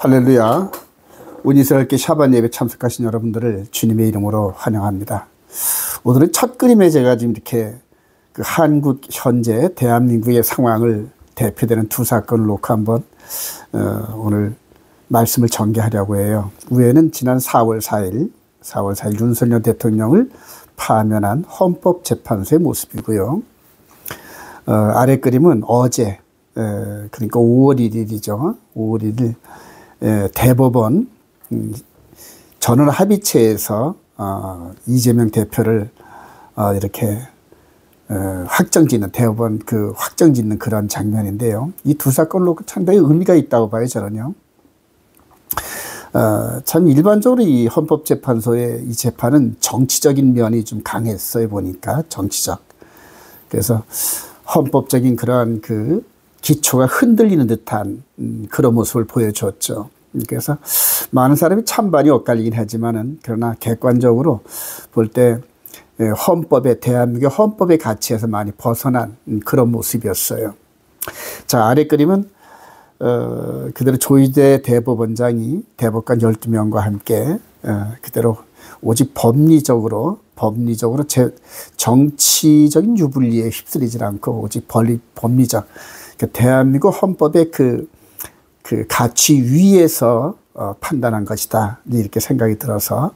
할렐루야. 온 이스라엘께 샤bat 예배 참석하신 여러분들을 주님의 이름으로 환영합니다. 오늘은 첫 그림에 제가 지금 이렇게 그 한국 현재 대한민국의 상황을 대표되는 두 사건을 놓고 한번 오늘 말씀을 전개하려고 해요. 위에는 지난 4월 4일 윤석열 대통령을 파면한 헌법재판소의 모습이고요. 아래 그림은 어제 그러니까 5월 1일이죠. 5월 1일 대법원 전원합의체에서 이재명 대표를 이렇게 확정짓는 대법원 그 확정짓는 그런 장면인데요. 이 두 사건을 놓고 상당히 의미가 있다고 봐요, 저는요. 참 일반적으로 이 헌법재판소의 이 재판은 정치적인 면이 좀 강했어요, 보니까 정치적. 그래서 헌법적인 그런 그 기초가 흔들리는 듯한 그런 모습을 보여줬죠. 그래서 많은 사람이 찬반이 엇갈리긴 하지만은 그러나 객관적으로 볼 때 헌법의 대한민국 헌법의 가치에서 많이 벗어난 그런 모습이었어요. 자, 아래 그림은 그대로 조희대 대법원장이 대법관 12명과 함께 그대로 오직 법리적으로 정치적인 유불리에 휩쓸리지 않고 오직 법리적 대한민국 헌법의 그 가치 위에서 판단한 것이다. 이렇게 생각이 들어서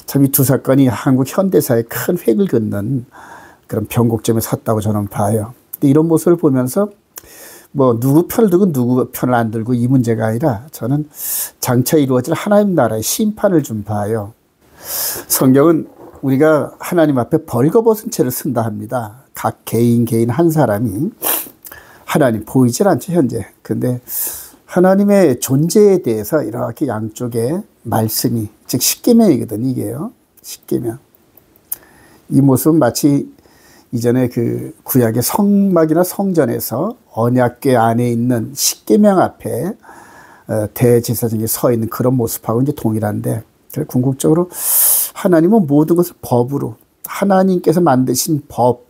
참 이 두 사건이 한국 현대사에 큰 획을 긋는 그런 변곡점에 섰다고 저는 봐요. 근데 이런 모습을 보면서 뭐 누구 편을 들고 누구 편을 안 들고 이 문제가 아니라 저는 장차 이루어질 하나님 나라의 심판을 좀 봐요. 성경은 우리가 하나님 앞에 벌거벗은 채를 쓴다 합니다. 각 개인 한 사람이 하나님 보이질 않죠, 현재. 근데 하나님의 존재에 대해서 이렇게 양쪽에 말씀이, 즉 십계명이거든요, 이게요. 십계명. 이 모습은 마치 이전에 그 구약의 성막이나 성전에서 언약궤 안에 있는 십계명 앞에 대제사장이 서 있는 그런 모습하고 이제 동일한데, 궁극적으로 하나님은 모든 것을 법으로, 하나님께서 만드신 법,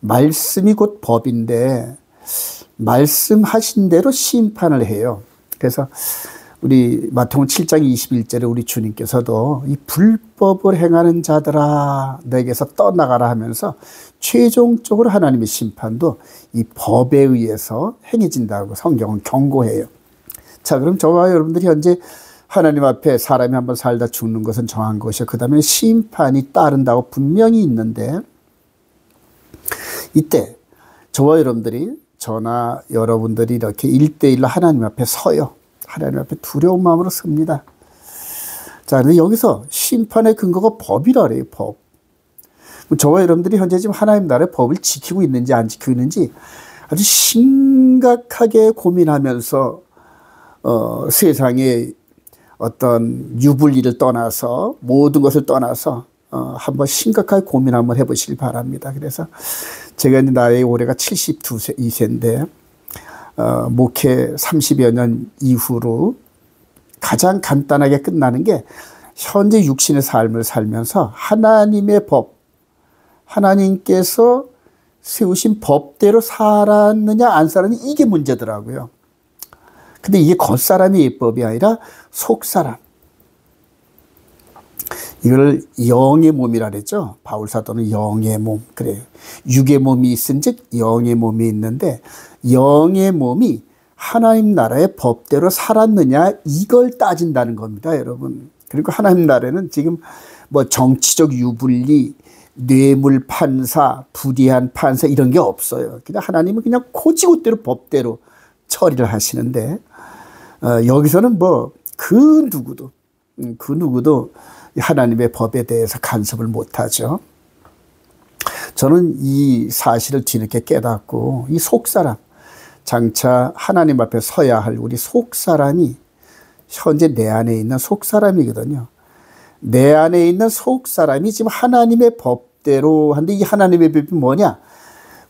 말씀이 곧 법인데 말씀하신 대로 심판을 해요. 그래서 우리 마태복음 7장 21절에 우리 주님께서도 이 불법을 행하는 자들아 내게서 떠나가라 하면서 최종적으로 하나님의 심판도 이 법에 의해서 행해진다고 성경은 경고해요. 자, 그럼 저와 여러분들이 현재 하나님 앞에 사람이 한번 살다 죽는 것은 정한 것이요, 그 다음에 심판이 따른다고 분명히 있는데, 이때 저와 여러분들이, 저나 여러분들이 이렇게 1대1로 하나님 앞에 서요. 하나님 앞에 두려운 마음으로 섭니다. 자, 근데 여기서 심판의 근거가 법이라 그래요, 법. 저와 여러분들이 현재 지금 하나님 나라의 법을 지키고 있는지 안 지키고 있는지 아주 심각하게 고민하면서 세상에 어떤 유불리를 떠나서 모든 것을 떠나서 한번 심각하게 고민 한번 해보시길 바랍니다. 그래서 제가 이제 나이 올해가 72세인데 목회 30여 년 이후로 가장 간단하게 끝나는 게 현재 육신의 삶을 살면서 하나님의 법, 하나님께서 세우신 법대로 살았느냐 안 살았느냐 이게 문제더라고요. 근데 이게 겉사람의 예법이 아니라 속사람. 이걸 영의 몸이라 그랬죠. 바울 사도는 영의 몸. 그래요. 육의 몸이 있은즉 영의 몸이 있는데 영의 몸이 하나님 나라의 법대로 살았느냐 이걸 따진다는 겁니다, 여러분. 그리고 하나님 나라는 지금 뭐 정치적 유불리, 뇌물 판사, 부디한 판사 이런 게 없어요. 그냥 하나님은 그냥 고지고대로 법대로 처리를 하시는데 여기서는 뭐 그 누구도 하나님의 법에 대해서 간섭을 못하죠. 저는 이 사실을 뒤늦게 깨닫고 이 속사람, 장차 하나님 앞에 서야 할 우리 속사람이 현재 내 안에 있는 속사람이거든요. 내 안에 있는 속사람이 지금 하나님의 법대로 하는데 이 하나님의 법이 뭐냐?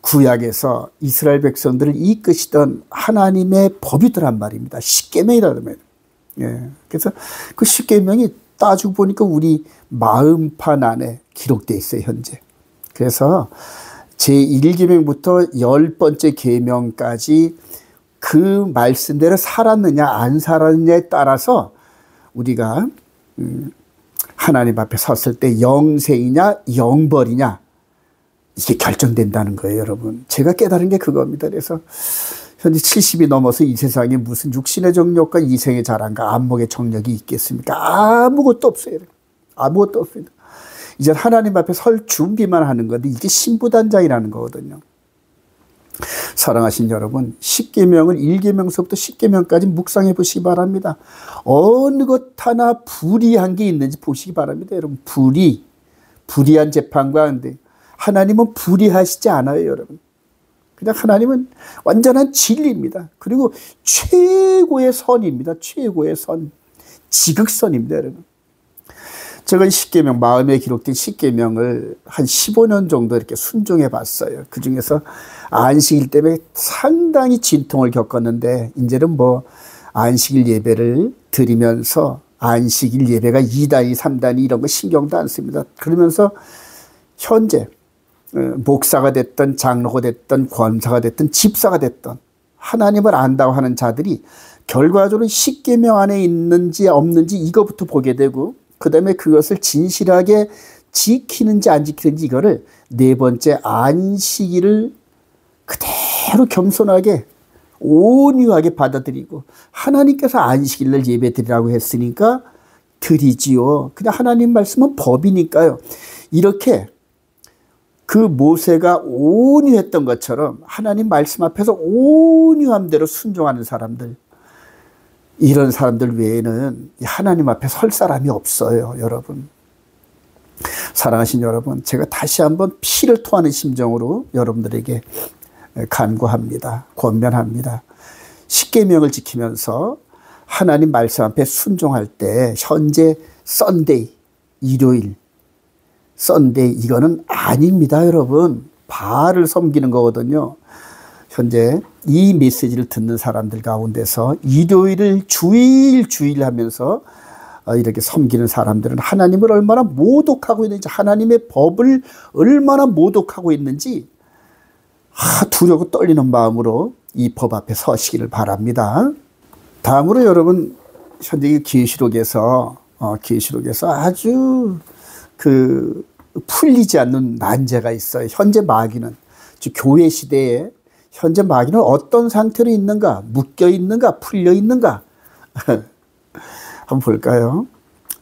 구약에서 이스라엘 백성들을 이끄시던 하나님의 법이더란 말입니다. 십계명이라는 말이에요. 예. 그래서 그 십계명이 따지고 보니까 우리 마음판 안에 기록되어 있어요, 현재. 그래서 제1계명부터 10번째 계명까지 그 말씀대로 살았느냐 안 살았느냐에 따라서 우리가 하나님 앞에 섰을 때 영생이냐 영벌이냐 이게 결정된다는 거예요, 여러분. 제가 깨달은 게 그겁니다. 그래서 현재 70이 넘어서 이 세상에 무슨 육신의 정력과 이생의 자랑과 안목의 정력이 있겠습니까? 아무것도 없어요. 아무것도 없습니다. 이제 하나님 앞에 설 준비만 하는 건데 이게 신부단장이라는 거거든요. 사랑하신 여러분, 10계명을 1계명서부터 10계명까지 묵상해 보시기 바랍니다. 어느 것 하나 불의한 게 있는지 보시기 바랍니다. 여러분, 불의한 재판과 한데 하나님은 불의하시지 않아요, 여러분. 그냥 하나님은 완전한 진리입니다. 그리고 최고의 선입니다. 최고의 선. 지극선입니다, 여러분. 제가 10계명, 마음에 기록된 10계명을 한 15년 정도 이렇게 순종해 봤어요. 그 중에서 안식일 때문에 상당히 진통을 겪었는데, 이제는 뭐 안식일 예배를 드리면서 안식일 예배가 2단위, 3단위 이런 거 신경도 안 씁니다. 그러면서 현재 목사가 됐든 장로가 됐든 권사가 됐든 집사가 됐든 하나님을 안다고 하는 자들이 결과적으로 10계명 안에 있는지 없는지 이거부터 보게 되고, 그 다음에 그것을 진실하게 지키는지 안 지키는지 이거를 네 번째 안식일을 그대로 겸손하게 온유하게 받아들이고, 하나님께서 안식일을 예배 드리라고 했으니까 드리지요. 그냥 하나님 말씀은 법이니까요. 이렇게 그 모세가 온유했던 것처럼 하나님 말씀 앞에서 온유한 대로 순종하는 사람들, 이런 사람들 외에는 하나님 앞에 설 사람이 없어요, 여러분. 사랑하신 여러분, 제가 다시 한번 피를 토하는 심정으로 여러분들에게 간구합니다. 권면합니다. 10계명을 지키면서 하나님 말씀 앞에 순종할 때 현재 썬데이, 일요일, 썬데이 이거는 아닙니다, 여러분. 바알을 섬기는 거거든요. 현재 이 메시지를 듣는 사람들 가운데서 일요일을 주일 하면서 이렇게 섬기는 사람들은 하나님을 얼마나 모독하고 있는지, 하나님의 법을 얼마나 모독하고 있는지 두려고 떨리는 마음으로 이 법 앞에 서시기를 바랍니다. 다음으로 여러분, 현재 계시록에서 아주 풀리지 않는 난제가 있어요. 현재 마귀는, 즉 교회 시대에 현재 마귀는 어떤 상태로 있는가? 묶여 있는가? 풀려 있는가? 한번 볼까요?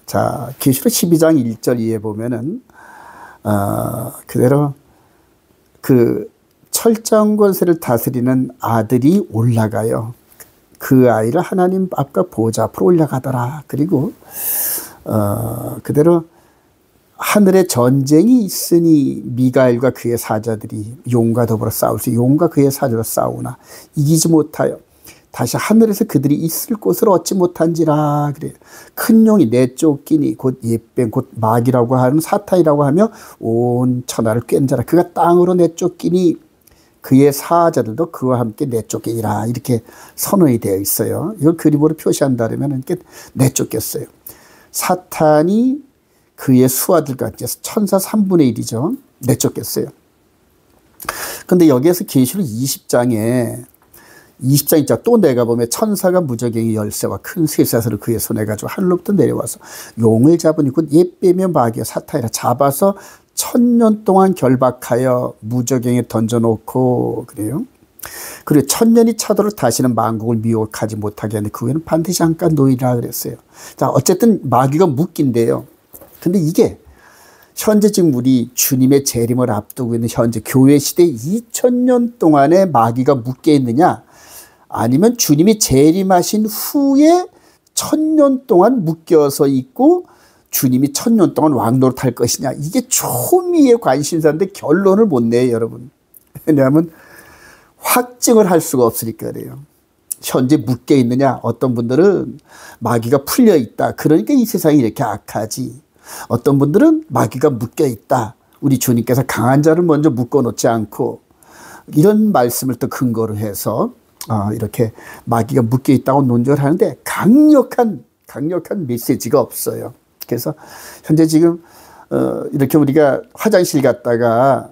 자, 계시록 12장 1절 이에 보면은 그대로 그 철장 권세를 다스리는 아들이 올라가요. 그 아이를 하나님 앞과 보좌 앞으로 올라가더라. 그리고 그대로 하늘에 전쟁이 있으니 미가엘과 그의 사자들이 용과 더불어 싸울수, 용과 그의 사자로 싸우나 이기지 못하여 다시 하늘에서 그들이 있을 곳을 얻지 못한지라. 그래요. 큰 용이 내쫓기니 곧 옛뱀 곧 마귀라고 하는 사탄이라고 하며 온 천하를 꿰는 자라. 그가 땅으로 내쫓기니 그의 사자들도 그와 함께 내쫓기니라. 이렇게 선언이 되어 있어요. 이걸 그림으로 표시한다면 이렇게 내쫓겼어요. 사탄이 그의 수하들과 같이 천사 3분의 1이죠. 내쫓겼어요. 근데 여기에서 계시록 20장에 있죠. 또 내가 보면 천사가 무저갱이 열쇠와 큰 쇠사슬을 그의 손에 가지고 하늘로부터 내려와서 용을 잡으니 곧 옛뱀이며 마귀와 사탄이라 잡아서 1000년 동안 결박하여 무저갱에 던져놓고 그래요. 그리고 1000년이 차도록 다시는 만국을 미혹하지 못하게 하는데 그 후에는 반드시 잠깐 놓이라 그랬어요. 자, 어쨌든 마귀가 묶인대요. 근데 이게 현재 지금 우리 주님의 재림을 앞두고 있는 현재 교회 시대 2000년 동안에 마귀가 묶여 있느냐, 아니면 주님이 재림하신 후에 1000년 동안 묶여서 있고 주님이 1000년 동안 왕노릇 할 것이냐, 이게 초미의 관심사인데 결론을 못 내요, 여러분. 왜냐하면 확증을 할 수가 없으니까 그래요. 현재 묶여 있느냐, 어떤 분들은 마귀가 풀려 있다, 그러니까 이 세상이 이렇게 악하지. 어떤 분들은 마귀가 묶여 있다, 우리 주님께서 강한 자를 먼저 묶어 놓지 않고, 이런 말씀을 또 근거로 해서 이렇게 마귀가 묶여 있다고 논쟁을 하는데 강력한 메시지가 없어요. 그래서 현재 지금 이렇게 우리가 화장실 갔다가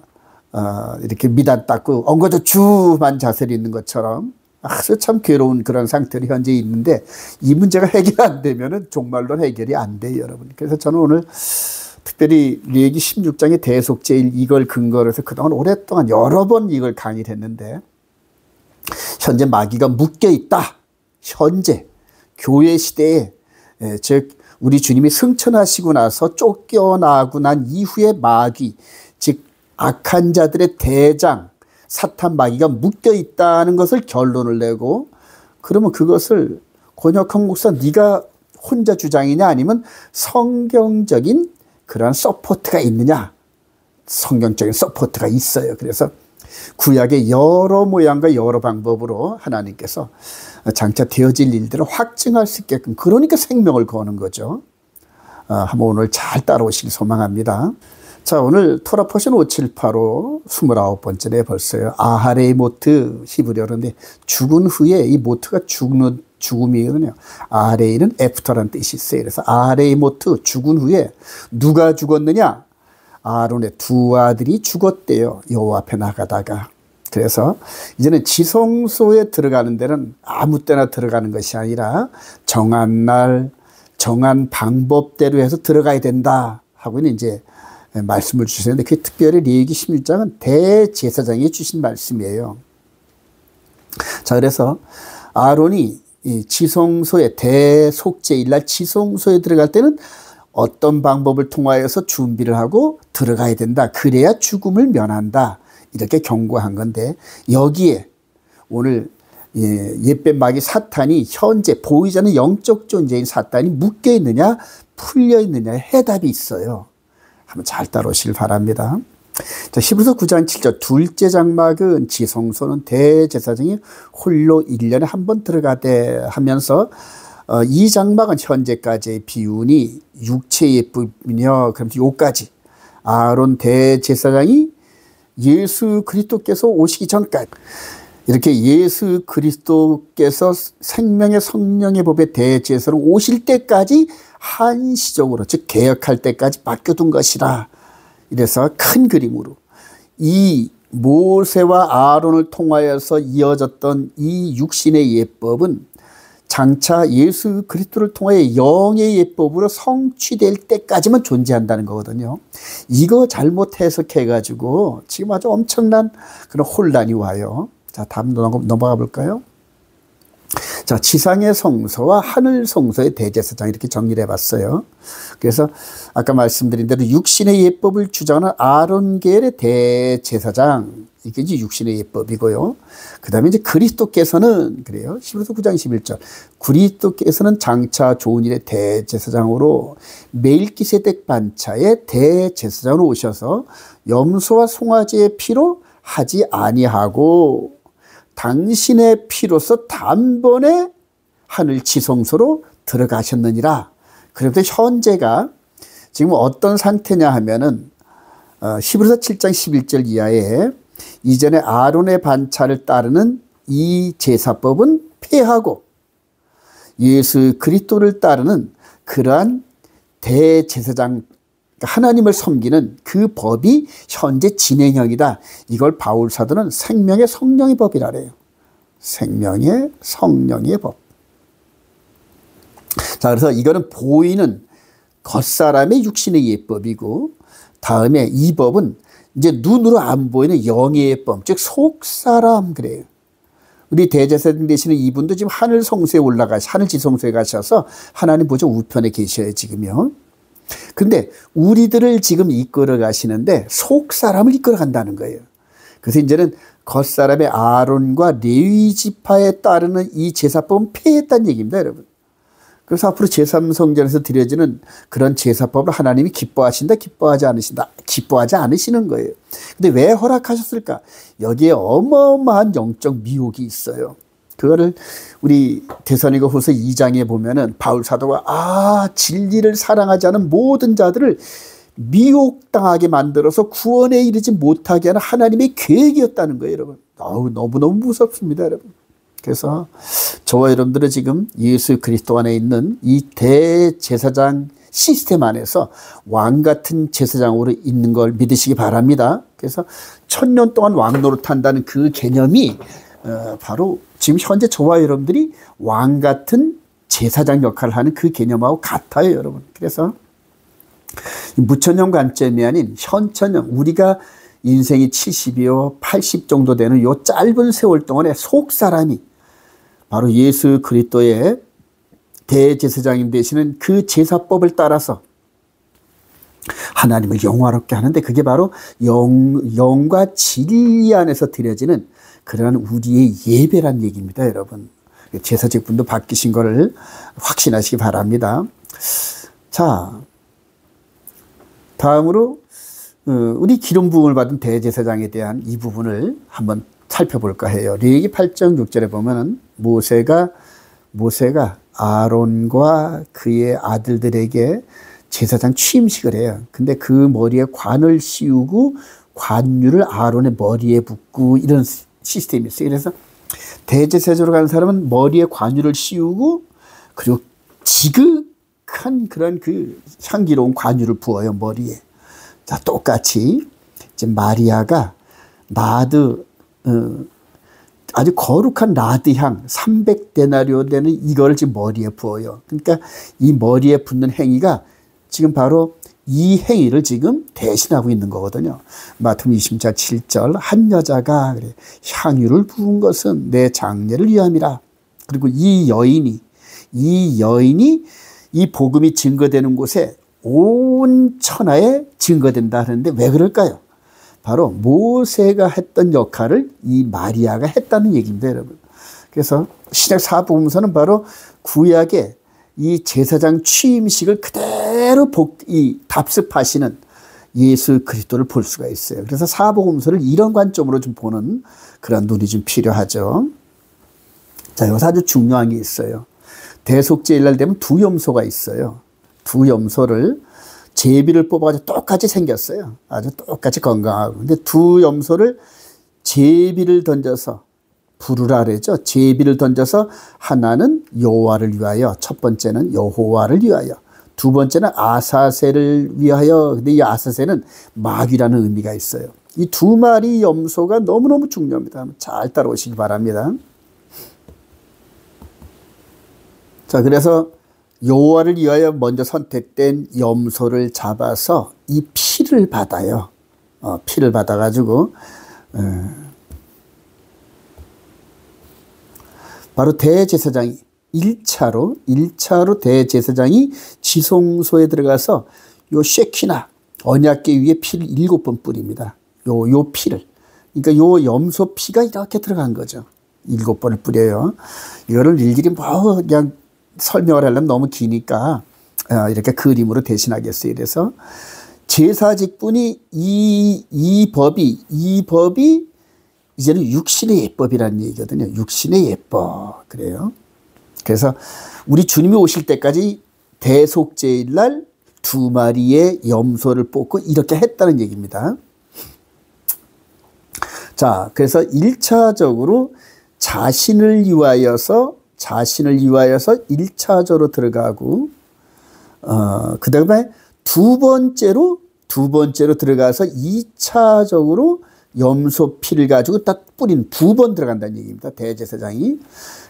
이렇게 미단 닦고 엉거저 주만 자세로 있는 것처럼 아주 참 괴로운 그런 상태로 현재 있는데 이 문제가 해결 안 되면은 정말로 해결이 안 돼요, 여러분. 그래서 저는 오늘 특별히 레위기 16장의 대속죄일 이걸 근거로 해서 그동안 오랫동안 여러 번 이걸 강의를 했는데 현재 마귀가 묶여 있다. 현재 교회 시대에 즉 우리 주님이 승천하시고 나서 쫓겨나고 난 이후에 마귀 즉 악한 자들의 대장 사탄 마귀가 묶여 있다는 것을 결론을 내고 그러면 그것을 권혁헌 목사 네가 혼자 주장이냐 아니면 성경적인 그런 서포트가 있느냐. 성경적인 서포트가 있어요. 그래서 구약의 여러 모양과 여러 방법으로 하나님께서 장차 되어질 일들을 확증할 수 있게끔 그러니까 생명을 거는 거죠. 한번 오늘 잘 따라오시길 소망합니다. 자, 오늘 토라 포션 578호 29번째네 벌써요. 아하레이 모트 히브리어인데 죽은 후에 이 모트가 죽음이거든요. 아하레이는 애프터라는 뜻이 있어요. 그래서 아하레이 모트 죽은 후에 누가 죽었느냐? 아론의 두 아들이 죽었대요. 여호와 앞에 나가다가. 그래서 이제는 지성소에 들어가는 데는 아무 때나 들어가는 것이 아니라 정한 날, 정한 방법대로 해서 들어가야 된다 하고는 이제 말씀을 주셨는데 그게 특별히 레위기 16장은 대제사장이 주신 말씀이에요. 자, 그래서 아론이 이 지성소에 대속죄일날 지성소에 들어갈 때는 어떤 방법을 통하여서 준비를 하고 들어가야 된다. 그래야 죽음을 면한다. 이렇게 경고한 건데 여기에 오늘 옛뱀 마귀 사탄이 현재 보이지 않는 영적 존재인 사탄이 묶여 있느냐 풀려 있느냐의 해답이 있어요. 한번 잘 따라오시길 바랍니다. 자, 히브리서 9장 7절 둘째 장막은 지성소는 대제사장이 홀로 1년에 한 번 들어가되 하면서 이 장막은 현재까지의 비운이 육체의 뿐이며 그럼 요까지 아론 대제사장이 예수 그리스도께서 오시기 전까지 이렇게 예수 그리스도께서 생명의 성령의 법의 대제사로 오실 때까지 한시적으로 즉 개혁할 때까지 맡겨둔 것이라. 이래서 큰 그림으로 이 모세와 아론을 통하여서 이어졌던 이 육신의 예법은 장차 예수 그리스도를 통해 영의 예법으로 성취될 때까지만 존재한다는 거거든요. 이거 잘못 해석해가지고 지금 아주 엄청난 그런 혼란이 와요. 자, 다음 넘어가 볼까요? 자, 지상의 성소와 하늘 성소의 대제사장 이렇게 정리를 해봤어요. 그래서 아까 말씀드린 대로 육신의 예법을 주장하는 아론계의 대제사장 이게 이제 육신의 예법이고요. 그 다음에 이제 그리스도께서는 그래요. 히브리서 9장 11절 그리스도께서는 장차 좋은 일의 대제사장으로 멜기세덱 반차의 대제사장으로 오셔서 염소와 송아지의 피로 하지 아니하고 당신의 피로서 단번에 하늘 지성소로 들어가셨느니라. 그런데 현재가 지금 어떤 상태냐 하면은 히브리서 7장 11절 이하에 이전에 아론의 반차를 따르는 이 제사법은 폐하고 예수 그리스도를 따르는 그러한 대제사장 하나님을 섬기는 그 법이 현재 진행형이다. 이걸 바울 사도는 생명의 성령의 법이라 그래요. 생명의 성령의 법. 자, 그래서 이거는 보이는 겉사람의 육신의 예법이고 다음에 이 법은 이제 눈으로 안 보이는 영의 예법, 즉 속사람 그래요. 우리 대제사장 되시는 이분도 지금 하늘 성소에 하늘 지성소에 가셔서 하나님 보좌 우편에 계셔요, 지금요. 근데 우리들을 지금 이끌어 가시는데 속 사람을 이끌어 간다는 거예요. 그래서 이제는 겉사람의 아론과 레위 지파에 따르는 이 제사법은 폐했다는 얘기입니다, 여러분. 그래서 앞으로 제3성전에서 드려지는 그런 제사법을 하나님이 기뻐하신다, 기뻐하지 않으신다, 기뻐하지 않으시는 거예요. 근데 왜 허락하셨을까? 여기에 어마어마한 영적 미혹이 있어요. 그거를 우리 데살로니가 후서 2장에 보면은 바울 사도가 진리를 사랑하지 않은 모든 자들을 미혹당하게 만들어서 구원에 이르지 못하게 하는 하나님의 계획이었다는 거예요, 여러분. 너무너무 무섭습니다, 여러분. 그래서 저와 여러분들은 지금 예수 그리스도 안에 있는 이 대제사장 시스템 안에서 왕 같은 제사장으로 있는 걸 믿으시기 바랍니다. 그래서 1000년 동안 왕 노릇한다는 그 개념이 바로 지금 현재 저와 여러분들이 왕 같은 제사장 역할을 하는 그 개념하고 같아요, 여러분. 그래서 무천년 관점이 아닌 현천년, 우리가 인생이 70이요 80 정도 되는 요 짧은 세월 동안에 속 사람이 바로 예수 그리스도의 대제사장님 되시는 그 제사법을 따라서 하나님을 영화롭게 하는데, 그게 바로 영과 진리 안에서 드려지는 그러한 우리의 예배란 얘기입니다, 여러분. 제사직분도 바뀌신 것을 확신하시기 바랍니다. 자, 다음으로 우리 기름 부음을 받은 대제사장에 대한 이 부분을 한번 살펴볼까 해요. 레위기 8장 6절에 보면은 모세가 아론과 그의 아들들에게 제사장 취임식을 해요. 근데 그 머리에 관을 씌우고 관유를 아론의 머리에 붓고 이런 시스템이 있어요. 그래서 대제사장으로 가는 사람은 머리에 관유를 씌우고 그리고 지극한 그런 그 향기로운 관유를 부어요, 머리에. 자, 똑같이 이제 마리아가 나드, 아주 거룩한 나드 향 300데나리오 되는 이거를 지금 머리에 부어요. 그러니까 이 머리에 붓는 행위가 지금 바로 이 행위를 지금 대신하고 있는 거거든요. 마태복음 20장 7절 한 여자가 그래, 향유를 부은 것은 내 장례를 위함이라. 그리고 이 여인이 이 복음이 증거되는 곳에 온 천하에 증거된다 하는데 왜 그럴까요? 바로 모세가 했던 역할을 이 마리아가 했다는 얘기입니다, 여러분. 그래서 신약 사복음서는 바로 구약의 이 제사장 취임식을 그대로 답습하시는 예수 그리스도를 볼 수가 있어요. 그래서 사복음서를 이런 관점으로 좀 보는 그런 눈이 좀 필요하죠. 자, 여기서 아주 중요한 게 있어요. 대속죄일날 되면 두 염소가 있어요. 두 염소를 제비를 뽑아가지고 똑같이 생겼어요. 아주 똑같이 건강하고. 근데 두 염소를 제비를 던져서 부르라 그러죠. 제비를 던져서 하나는 여호와를 위하여, 첫 번째는 여호와를 위하여, 두 번째는 아사셀을 위하여. 근데 이 아사셀은 마귀라는 의미가 있어요. 이 두 마리 염소가 너무너무 중요합니다. 잘 따라오시기 바랍니다. 자, 그래서 여호와를 위하여 먼저 선택된 염소를 잡아서 이 피를 받아요. 피를 받아가지고 바로 대제사장이 1차로 대제사장이 지성소에 들어가서 요 쉐키나 언약궤 위에 피를 7번 뿌립니다. 요 피를. 그러니까 요 염소 피가 이렇게 들어간 거죠. 7번을 뿌려요. 이거를 일일이 뭐 그냥 설명을 하려면 너무 기니까 이렇게 그림으로 대신하겠어요. 그래서 제사직분이 이 법이 이제는 육신의 예법이라는 얘기거든요. 육신의 예법. 그래요. 그래서 우리 주님이 오실 때까지 대속죄일 날 두 마리의 염소를 뽑고 이렇게 했다는 얘기입니다. 자, 그래서 1차적으로 자신을 위하여서 1차적으로 들어가고, 그 다음에 두 번째로 들어가서 2차적으로 염소 피를 가지고 딱 뿌린 2번 들어간다는 얘기입니다. 대제사장이.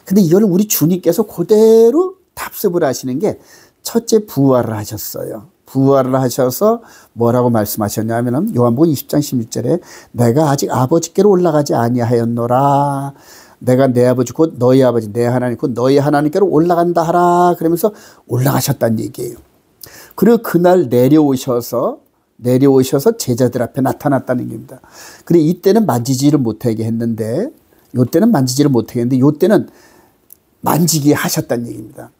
근데 이걸 우리 주님께서 그대로 답습을 하시는 게 첫째 부활을 하셨어요. 부활을 하셔서 뭐라고 말씀하셨냐면은 요한복음 20장 16절에 내가 아직 아버지께로 올라가지 아니하였노라. 내가 내 아버지 곧 너희 아버지 내 하나님 곧 너희 하나님께로 올라간다 하라. 그러면서 올라가셨다는 얘기예요. 그리고 그날 내려오셔서 제자들 앞에 나타났다는 얘기입니다. 그리고 이때는 만지지를 못하게 했는데 요때는 만지게 하셨다는 얘기입니다.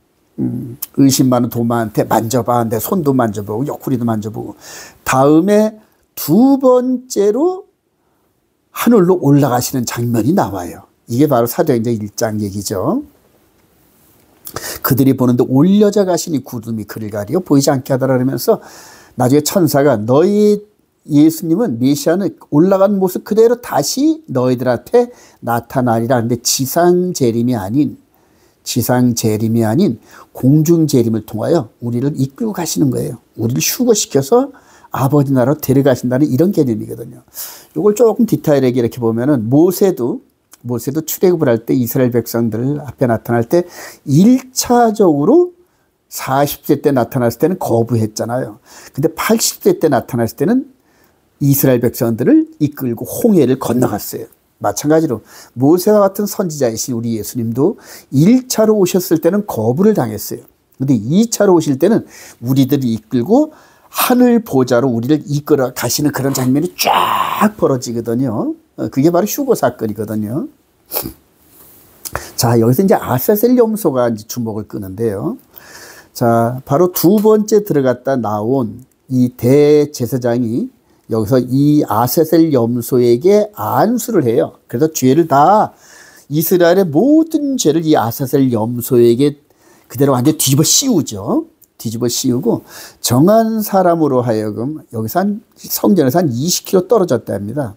의심 많은 도마한테 만져봐. 내 손도 만져보고 옆구리도 만져보고. 다음에 두 번째로 하늘로 올라가시는 장면이 나와요. 이게 바로 사도행전 1장 얘기죠. 그들이 보는데 올려져 가시니 구름이 그를 가리고 보이지 않게 하더라 그러면서 나중에 천사가 너희 예수님은 메시아는 올라간 모습 그대로 다시 너희들한테 나타나리라. 근데 지상 재림이 아닌 공중 재림을 통하여 우리를 이끌고 가시는 거예요. 우리를 휴거시켜서 아버지 나라로 데려가신다는 이런 개념이거든요. 이걸 조금 디테일하게 이렇게 보면은 모세도 모세도 출애굽을 할 때 이스라엘 백성들 앞에 나타날 때 1차적으로 40세 때 나타났을 때는 거부했잖아요. 근데 80세 때 나타났을 때는 이스라엘 백성들을 이끌고 홍해를 건너갔어요. 마찬가지로 모세와 같은 선지자이신 우리 예수님도 1차로 오셨을 때는 거부를 당했어요. 근데 2차로 오실 때는 우리들을 이끌고 하늘 보좌로 우리를 이끌어 가시는 그런 장면이 쫙 벌어지거든요. 그게 바로 휴거 사건이거든요. 자, 여기서 이제 아사셀 염소가 이제 주목을 끄는데요. 자, 바로 두 번째 들어갔다 나온 이 대제사장이 여기서 이 아사셀 염소에게 안수를 해요. 그래서 죄를 다 이스라엘의 모든 죄를 이 아사셀 염소에게 그대로 완전히 뒤집어 씌우죠. 뒤집어 씌우고 정한 사람으로 하여금 여기서 성전에서 한 20km 떨어졌다 합니다.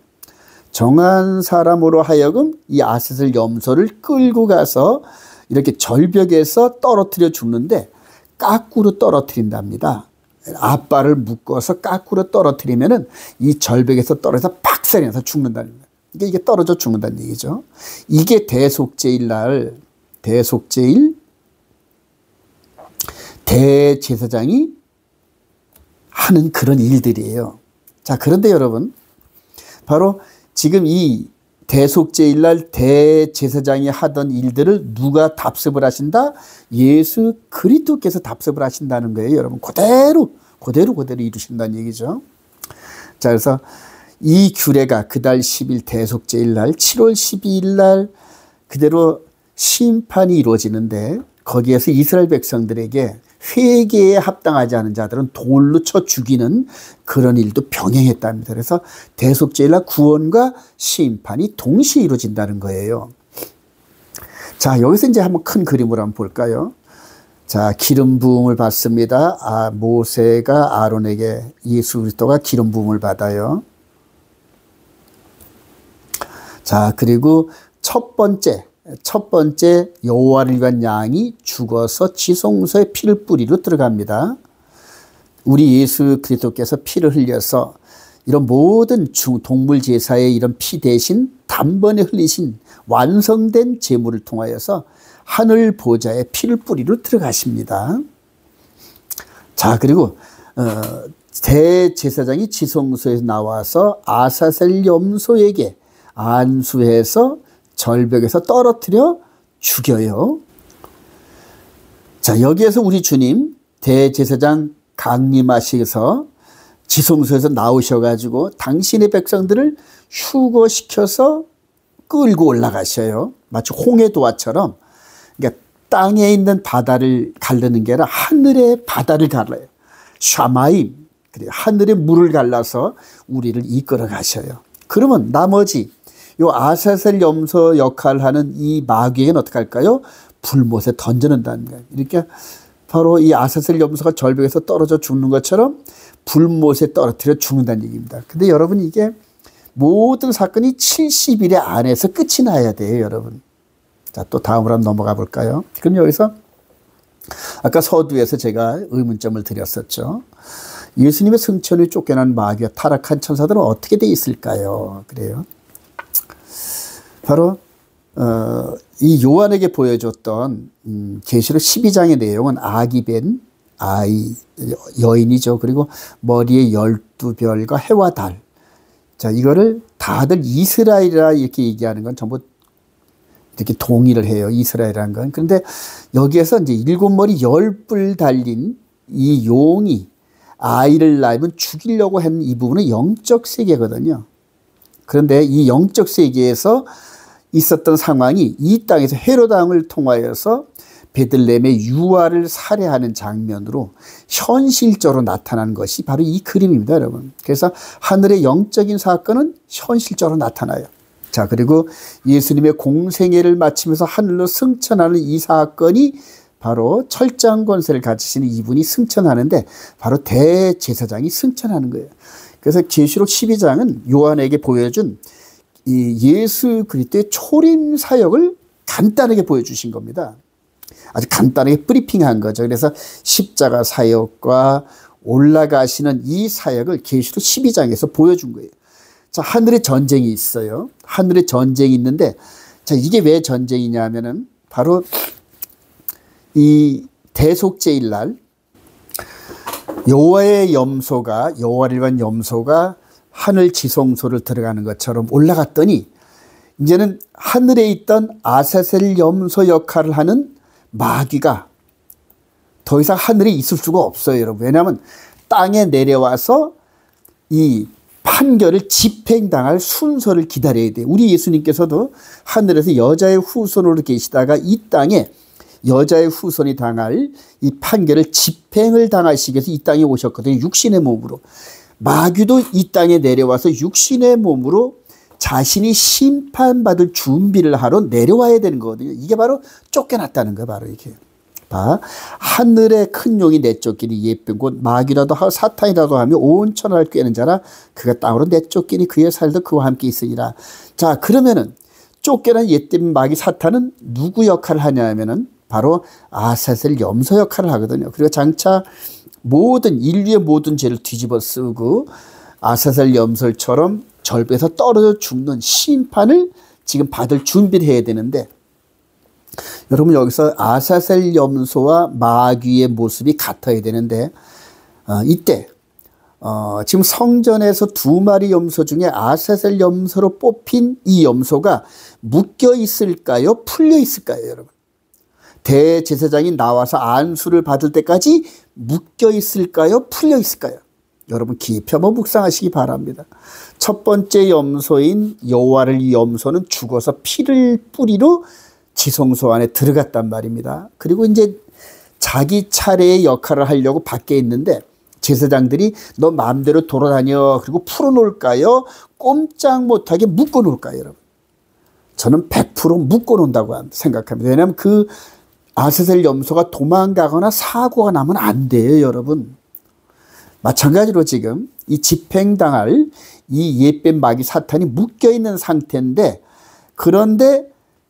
정한 사람으로 하여금 이 아사셀 염소를 끌고 가서 이렇게 절벽에서 떨어뜨려 죽는데 까꾸로 떨어뜨린답니다. 앞발을 묶어서 까꾸로 떨어뜨리면은 이 절벽에서 떨어져서 박살이 나서 죽는다는 거예요. 이게 떨어져 죽는다는 얘기죠. 이게 대속죄일 날 대제사장이 하는 그런 일들이에요. 자, 그런데 여러분, 바로 지금 이 대속죄일 날 대제사장이 하던 일들을 누가 답습을 하신다? 예수 그리스도께서 답습을 하신다는 거예요. 여러분, 그대로 이루신다는 얘기죠. 자, 그래서 이 규례가 그달 10일 대속죄일 날 7월 12일 날 그대로 심판이 이루어지는데 거기에서 이스라엘 백성들에게 회개에 합당하지 않은 자들은 돌로 쳐 죽이는 그런 일도 병행했답니다. 그래서 대속죄일 날 구원과 심판이 동시에 이루어진다는 거예요. 자, 여기서 이제 한번 큰 그림으로 한번 볼까요? 자, 기름 부음을 받습니다. 모세가 아론에게 예수 그리스도가 기름 부음을 받아요. 자, 그리고 첫 번째 여호와를 위한 양이 죽어서 지성소에 피를 뿌리러 들어갑니다. 우리 예수 그리스도께서 피를 흘려서 이런 모든 동물 제사의 이런 피 대신 단번에 흘리신 완성된 제물을 통하여서 하늘 보좌에 피를 뿌리러 들어가십니다. 자, 그리고 대제사장이 지성소에서 나와서 아사셀 염소에게 안수해서 절벽에서 떨어뜨려 죽여요. 자, 여기에서 우리 주님 대제사장 강림하셔서 지성소에서 나오셔가지고 당신의 백성들을 휴거시켜서 끌고 올라가셔요. 마치 홍해도화처럼. 그러니까 땅에 있는 바다를 가르는 게 아니라 하늘의 바다를 갈라요. 샤마임, 하늘의 물을 갈라서 우리를 이끌어 가셔요. 그러면 나머지 요 아사셀 염소 역할을 하는 이 마귀에게는 어떻게 할까요? 불못에 던져낸다는 거예요. 이렇게 바로 이 아사셀 염소가 절벽에서 떨어져 죽는 것처럼 불못에 떨어뜨려 죽는다는 얘기입니다. 근데 여러분, 이게 모든 사건이 70일의 안에서 끝이 나야 돼요, 여러분. 자, 또 다음으로 한번 넘어가 볼까요? 그럼 여기서 아까 서두에서 제가 의문점을 드렸었죠. 예수님의 승천을 쫓겨난 마귀와 타락한 천사들은 어떻게 돼 있을까요? 그래요. 바로 이 요한에게 보여줬던 계시록 12장의 내용은 아기 벤 아이 여인이죠. 그리고 머리에 12별과 해와 달. 자, 이거를 다들 이스라엘이라 이렇게 얘기하는 건 전부 이렇게 동의를 해요. 이스라엘이라는 건. 그런데 여기에서 이제 7머리 10뿔 달린 이 용이 아이를 낳으면 죽이려고 하는 이 부분은 영적 세계거든요. 그런데 이 영적 세계에서 있었던 상황이 이 땅에서 헤롯 왕을 통하여서 베들레헴의 유아를 살해하는 장면으로 현실적으로 나타난 것이 바로 이 그림입니다, 여러분. 그래서 하늘의 영적인 사건은 현실적으로 나타나요. 자, 그리고 예수님의 공생애를 마치면서 하늘로 승천하는 이 사건이 바로 철장 권세를 가지시는 이분이 승천하는데 바로 대제사장이 승천하는 거예요. 그래서 계시록 12장은 요한에게 보여준 이 예수 그리스도의 초림 사역을 간단하게 보여주신 겁니다. 아주 간단하게 브리핑한 거죠. 그래서 십자가 사역과 올라가시는 이 사역을 계시록 12장에서 보여준 거예요. 자, 하늘에 전쟁이 있어요. 하늘에 전쟁이 있는데 자, 이게 왜 전쟁이냐 하면은 바로 이 대속죄일 날 여호와의 염소가, 여호와를 위한 염소가 하늘 지성소를 들어가는 것처럼 올라갔더니 이제는 하늘에 있던 아사셀 염소 역할을 하는 마귀가 더 이상 하늘에 있을 수가 없어요, 여러분. 왜냐하면 땅에 내려와서 이 판결을 집행당할 순서를 기다려야 돼요. 우리 예수님께서도 하늘에서 여자의 후손으로 계시다가 이 땅에 여자의 후손이 당할 이 판결을 집행을 당하시기 위해서 이 땅에 오셨거든요. 육신의 몸으로. 마귀도 이 땅에 내려와서 육신의 몸으로 자신이 심판받을 준비를 하러 내려와야 되는 거거든요. 이게 바로 쫓겨났다는 거예요. 바로 이게. 하늘의 큰 용이 내쫓기니 예쁜 곧 마귀라도 하고 사탄이라도 하며 온 천하를 꿰는 자라 그가 땅으로 내쫓기니 그의 살도 그와 함께 있으니라. 자, 그러면은 쫓겨난 옛된 마귀 사탄은 누구 역할을 하냐 하면은 바로 아사셀 염소 역할을 하거든요. 그리고 장차 모든 인류의 모든 죄를 뒤집어 쓰고 아사셀 염소처럼 절벽에서 떨어져 죽는 심판을 지금 받을 준비를 해야 되는데, 여러분 여기서 아사셀 염소와 마귀의 모습이 같아야 되는데 이때 지금 성전에서 두 마리 염소 중에 아사셀 염소로 뽑힌 이 염소가 묶여 있을까요? 풀려 있을까요? 여러분, 대제사장이 나와서 안수를 받을 때까지 묶여 있을까요? 풀려 있을까요? 여러분 깊이 한번 묵상하시기 바랍니다. 첫 번째 염소인 여호와를 이 염소는 죽어서 피를 뿌리러 지성소 안에 들어갔단 말입니다. 그리고 이제 자기 차례의 역할을 하려고 밖에 있는데 제사장들이 너 마음대로 돌아다녀, 그리고 풀어놓을까요? 꼼짝 못하게 묶어놓을까요? 여러분, 저는 100% 묶어놓는다고 생각합니다. 왜냐하면 그 아사셀 염소가 도망가거나 사고가 나면 안 돼요, 여러분. 마찬가지로 지금 이 집행당할 이 옛뱀 마귀 사탄이 묶여있는 상태인데, 그런데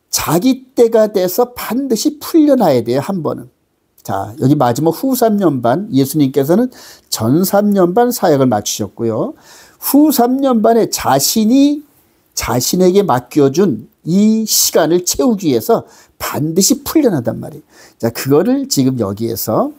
자기 때가 돼서 반드시 풀려나야 돼요, 한 번은. 자, 여기 마지막 후 3년 반, 예수님께서는 전 3년 반 사역을 마치셨고요. 후 3년 반에 자신에게 맡겨준 이 시간을 채우기 위해서 반드시 풀려나단 말이에요. 자, 그거를 지금 여기에서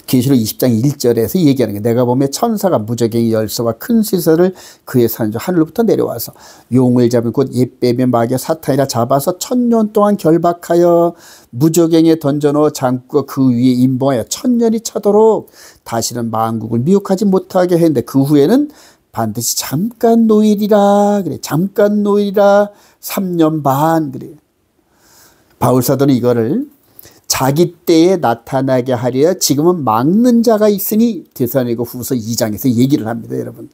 계시록 20장 1절에서 얘기하는 게, 내가 보면 천사가 무저갱이 열쇠와 큰 쇠사를 그의 산조 하늘로부터 내려와서 용을 잡은 곧 옛뱀의 마귀 사탄이라 잡아서 1000년 동안 결박하여 무저갱이에 던져넣어 장구가 그 위에 임봉하여 1000년이 차도록 다시는 만국을 미혹하지 못하게 했는데, 그 후에는 반드시 잠깐 노일이라 그래. 잠깐 노일이라 3년 반 그래. 바울사도는 이거를 자기 때에 나타나게 하려 지금은 막는 자가 있으니 데살로니가 후서 2장에서 얘기를 합니다. 여러분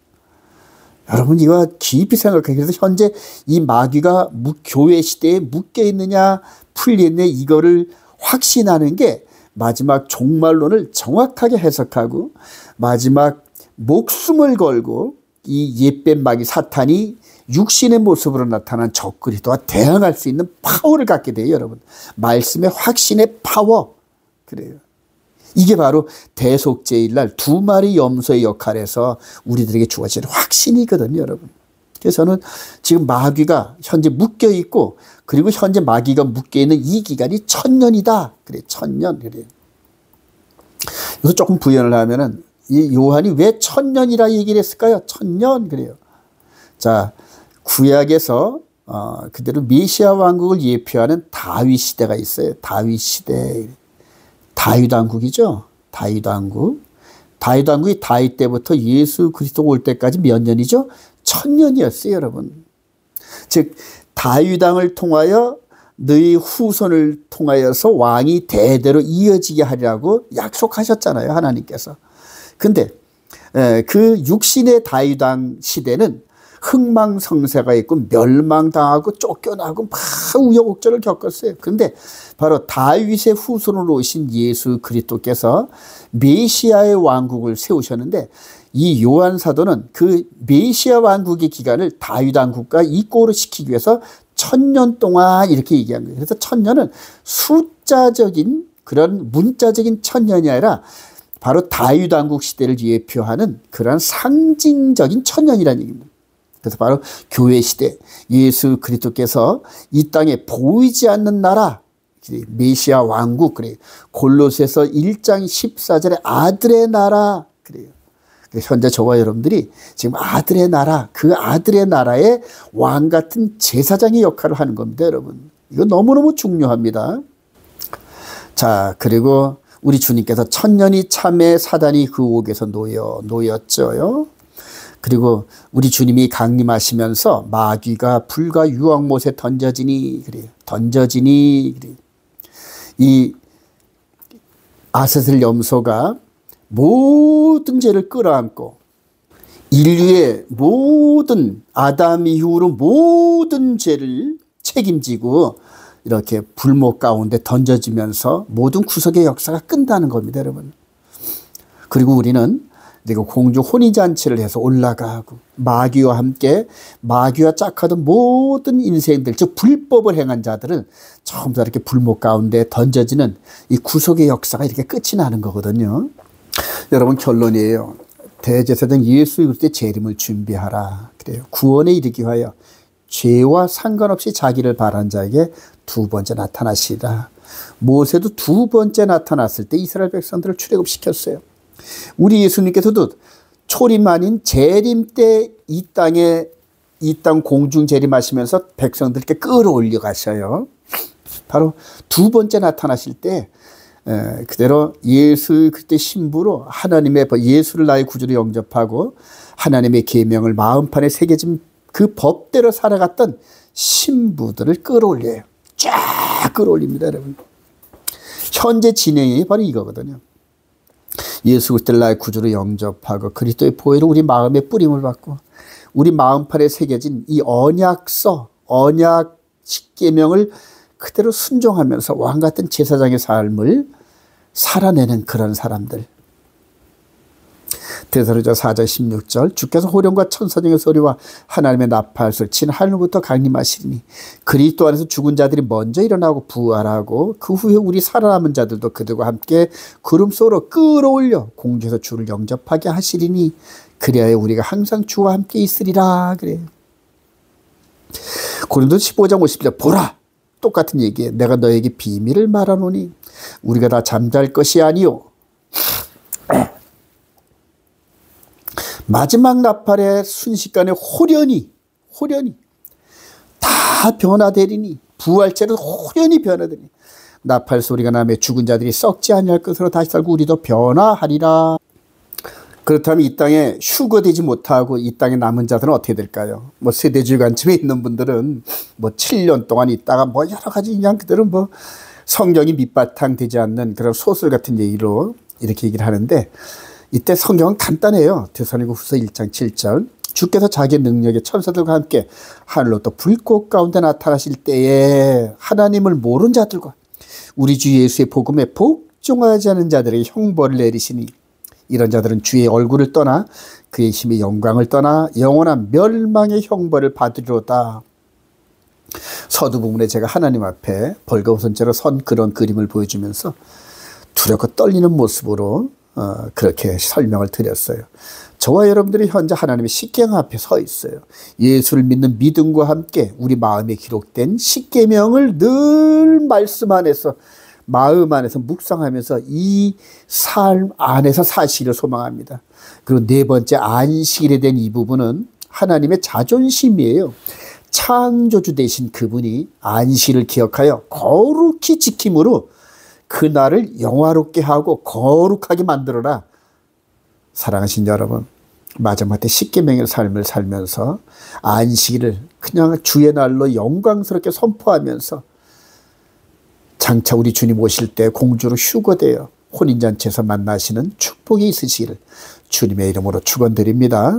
이거 깊이 생각하기 위해서 현재 이 마귀가 교회 시대에 묶여 있느냐 풀려 있느냐 이거를 확신하는 게 마지막 종말론을 정확하게 해석하고 마지막 목숨을 걸고 이 옛뱀 마귀 사탄이 육신의 모습으로 나타난 적그리스도와 대항할 수 있는 파워를 갖게 돼요, 여러분. 말씀의 확신의 파워. 그래요. 이게 바로 대속죄일 날 두 마리 염소의 역할에서 우리들에게 주어질 확신이거든요, 여러분. 그래서 저는 지금 마귀가 현재 묶여 있고, 그리고 현재 마귀가 묶여 있는 이 기간이 1000년이다. 그래, 1000년. 그래요. 그래서 조금 부연을 하면은 이 요한이 왜 1000년이라 얘기를 했을까요? 1000년. 그래요. 자, 구약에서 그대로 메시아 왕국을 예표하는 다윗 시대가 있어요. 다윗 시대. 다윗 왕국이죠. 다윗 왕국. 다윗 왕국이 다윗 때부터 예수 그리스도가 올 때까지 몇 년이죠? 1000년이었어요, 여러분. 즉 다윗 왕을 통하여 너희 후손을 통하여서 왕이 대대로 이어지게 하리라고 약속하셨잖아요, 하나님께서. 근데 그 육신의 다윗 왕 시대는 흥망성쇠가 있고 멸망당하고 쫓겨나고 막 우여곡절을 겪었어요. 그런데 바로 다윗의 후손으로 오신 예수 그리스도께서 메시아의 왕국을 세우셨는데, 이 요한 사도는 그 메시아 왕국의 기간을 다윗 왕국과 이꼬로 시키기 위해서 1000년 동안 이렇게 얘기한 거예요. 그래서 1000년은 숫자적인 그런 문자적인 1000년이 아니라 바로 다윗 왕국 시대를 예표하는 그런 상징적인 1000년이라는 얘기입니다. 그래서 바로 교회 시대 예수 그리스도께서 이 땅에 보이지 않는 나라 메시아 왕국 그래요. 골로새서 1장 14절에 아들의 나라 그래요. 현재 저와 여러분들이 지금 아들의 나라 그 아들의 나라의 왕 같은 제사장의 역할을 하는 겁니다. 여러분 이거 너무너무 중요합니다. 자 그리고 우리 주님께서 천년이 참에 사단이 그 옥에서 놓였죠요. 그리고 우리 주님이 강림하시면서 마귀가 불과 유황못에 던져지니 그래요. 던져지니 그래요. 이 아세슬 염소가 모든 죄를 끌어안고 인류의 모든 아담 이후로 모든 죄를 책임지고 이렇게 불목 가운데 던져지면서 모든 구속의 역사가 끝나는 겁니다, 여러분. 그리고 우리는 공중 혼인잔치를 해서 올라가고 마귀와 함께 마귀와 짝하던 모든 인생들 즉 불법을 행한 자들은 전부 다 이렇게 불목 가운데 던져지는 이 구속의 역사가 이렇게 끝이 나는 거거든요. 여러분 결론이에요. 대제사장 예수 그리스도의 재림을 준비하라. 그래요. 구원에 이르기 위하여 죄와 상관없이 자기를 바란 자에게 두 번째 나타나시리라. 모세도 두 번째 나타났을 때 이스라엘 백성들을 출애굽시켰어요. 우리 예수님께서도 초림 아닌 재림 때 이 땅 공중 재림하시면서 백성들께 끌어올려 가셔요. 바로 두 번째 나타나실 때 그대로 예수 그때 신부로 하나님의 예수를 나의 구주로 영접하고 하나님의 계명을 마음판에 새겨진 그 법대로 살아갔던 신부들을 끌어올려요. 쫙 끌어올립니다, 여러분. 현재 진행이 바로 이거거든요. 예수 그리스도를 나의 구주로 영접하고 그리스도의 보혈로 우리 마음에 뿌림을 받고 우리 마음판에 새겨진 이 언약서, 언약 십계명을 그대로 순종하면서 왕같은 제사장의 삶을 살아내는 그런 사람들. 데살로니가 4장 16절 주께서 호령과 천사장의 소리와 하나님의 나팔 소리 친 하늘부터 강림하시리니 그리스도 안에서 죽은 자들이 먼저 일어나고 부활하고 그 후에 우리 살아남은 자들도 그들과 함께 구름 속으로 끌어올려 공중에서 주를 영접하게 하시리니 그리하여 우리가 항상 주와 함께 있으리라 그래요. 고린도서 15장 50절 보라 똑같은 얘기에 내가 너에게 비밀을 말하노니 우리가 다 잠잘 것이 아니요 마지막 나팔의 순식간에 호련히 다 변화되리니 부활체로 호련히 변화되리니 나팔 소리가 나며 죽은 자들이 썩지 아니할 것으로 다시 살고 우리도 변화하리라. 그렇다면 이 땅에 휴거되지 못하고 이 땅에 남은 자들은 어떻게 될까요? 뭐 세대주의 관점에 있는 분들은 뭐 7년 동안 있다가 뭐 여러 가지 그냥 그들은 뭐 성경이 밑바탕 되지 않는 그런 소설 같은 얘기로 이렇게 얘기를 하는데 이때 성경은 간단해요. 데살로니가후서 1장 7절 주께서 자기의 능력의 천사들과 함께 하늘로 또 불꽃 가운데 나타나실 때에 하나님을 모르는 자들과 우리 주 예수의 복음에 복종하지 않은 자들에게 형벌을 내리시니 이런 자들은 주의 얼굴을 떠나 그의 힘의 영광을 떠나 영원한 멸망의 형벌을 받으리로다. 서두 부분에 제가 하나님 앞에 벌거벗은 선 그런 그림을 보여주면서 두렵고 떨리는 모습으로 그렇게 설명을 드렸어요. 저와 여러분들이 현재 하나님의 십계명 앞에 서 있어요. 예수를 믿는 믿음과 함께 우리 마음에 기록된 십계명을 늘 말씀 안에서 마음 안에서 묵상하면서 이 삶 안에서 사시기를 소망합니다. 그리고 네 번째 안식일에 대한 이 부분은 하나님의 자존심이에요. 창조주 되신 그분이 안식일을 기억하여 거룩히 지킴으로 그날을 영화롭게 하고 거룩하게 만들어라. 사랑하신 여러분, 마지막 때 십계명의 삶을 살면서 안식일을 그냥 주의 날로 영광스럽게 선포하면서 장차 우리 주님 오실 때 공주로 휴거되어 혼인잔치에서 만나시는 축복이 있으시기를 주님의 이름으로 축원드립니다.